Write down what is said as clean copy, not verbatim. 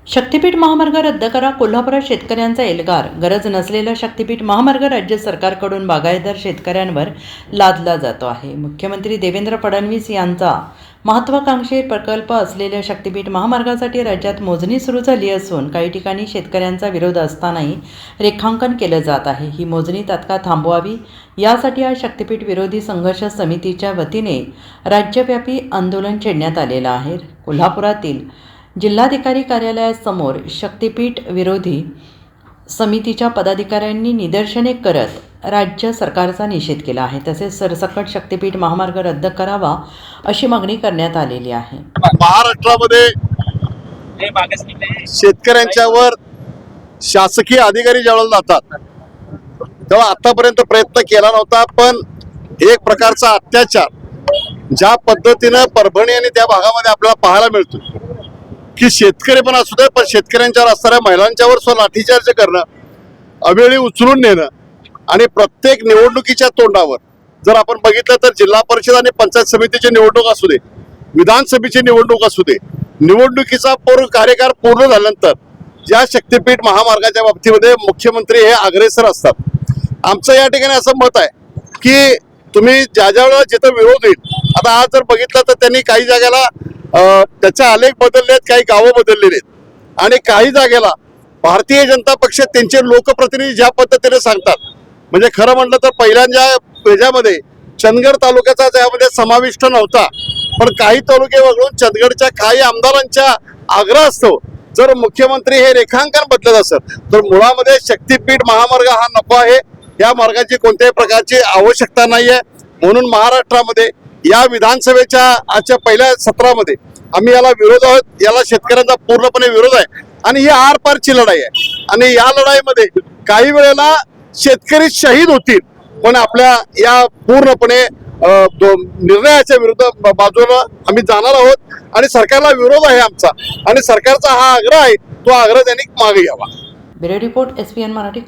शक्तीपीठ महामार्ग रद्द करा. कोल्हापुरात शेतकऱ्यांचा एल्गार. गरज नसलेला शक्तीपीठ महामार्ग राज्य सरकारकडून बागायतदार शेतकऱ्यांवर लादला जातो आहे. मुख्यमंत्री देवेंद्र फडणवीस यांचा महत्त्वाकांक्षी प्रकल्प असलेल्या शक्तीपीठ महामार्गासाठी राज्यात मोजणी सुरू झाली असून काही ठिकाणी शेतकऱ्यांचा विरोध असतानाही रेखांकन केलं जात आहे. ही मोजणी तात्काळ थांबवावी यासाठी आज शक्तीपीठ विरोधी संघर्ष समितीच्या वतीने राज्यव्यापी आंदोलन छेडण्यात आलेलं आहे. कोल्हापुरातील जिल्हाधिकारी कार्यालयासमोर शक्तीपीठ विरोधी समितीच्या पदाधिकाऱ्यांनी निदर्शने करत राज्य सरकारचा निषेध केला आहे. तसेच सरसकट शक्तीपीठ महामार्ग रद्द करावा अशी मागणी करण्यात आलेली आहे. महाराष्ट्रामध्ये शेतकऱ्यांच्यावर शासकीय अधिकारी ज्यावेळेला जातात तेव्हा आतापर्यंत प्रयत्न केला नव्हता, पण एक प्रकारचा अत्याचार ज्या पद्धतीनं परभणी आणि त्या भागामध्ये आपल्याला पाहायला मिळतो की शेतकरी पण असू दे, पण शेतकऱ्यांच्यावर असणाऱ्या महिलांच्यावर सुद्धा लाठीचार्ज करणं, अवेळी उचलून नेणं आणि प्रत्येक निवडणुकीच्या तोंडावर जर आपण बघितलं तर जिल्हा परिषद आणि पंचायत समितीची निवडणूक असू दे, विधानसभेची निवडणूक असू दे, निवडणुकीचा कार्यकाळ पूर्ण झाल्यानंतर या शक्तीपीठ महामार्गाच्या बाबतीमध्ये मुख्यमंत्री हे अग्रेसर असतात. आमचं या ठिकाणी असं मत आहे की तुम्ही ज्या वेळेला जिथं विरोध होईल, आता आज जर बघितलं तर त्यांनी काही जागेला त्याचे आलेख बदलले आहेत, काही गावं बदललेले आहेत आणि काही जागेला भारतीय जनता पक्ष त्यांचे लोकप्रतिनिधी ज्या पद्धतीने सांगतात, म्हणजे खरं म्हटलं तर पहिल्यांदा याच्यामध्ये चंदगड तालुक्याचा त्यामध्ये समाविष्ट नव्हता, पण काही तालुके वगळून चंदगडच्या काही आमदारांच्या आग्रह असतो जर मुख्यमंत्री हे रेखांकन बदलत असत तर मुळामध्ये शक्तीपीठ महामार्ग हा नको आहे. या मार्गाची कोणत्याही प्रकारची आवश्यकता नाही आहे. म्हणून महाराष्ट्रामध्ये या विधानसभेच्या आजच्या पहिल्या सत्रामध्ये आम्ही याला विरोध आहोत. याला शेतकऱ्यांचा पूर्णपणे विरोध आहे आणि ही आरपारची लढाई आहे आणि या लढाईमध्ये काही वेळेला शेतकरी शहीद होतील, पण आपल्या या पूर्णपणे निर्णयाच्या विरुद्ध बाजूला आम्ही जाणार आहोत आणि सरकारला विरोध आहे आमचा आणि सरकारचा हा आग्रह आहे, तो आग्रह त्यांनी मागे घ्यावा. Bureau report SPN Marathi.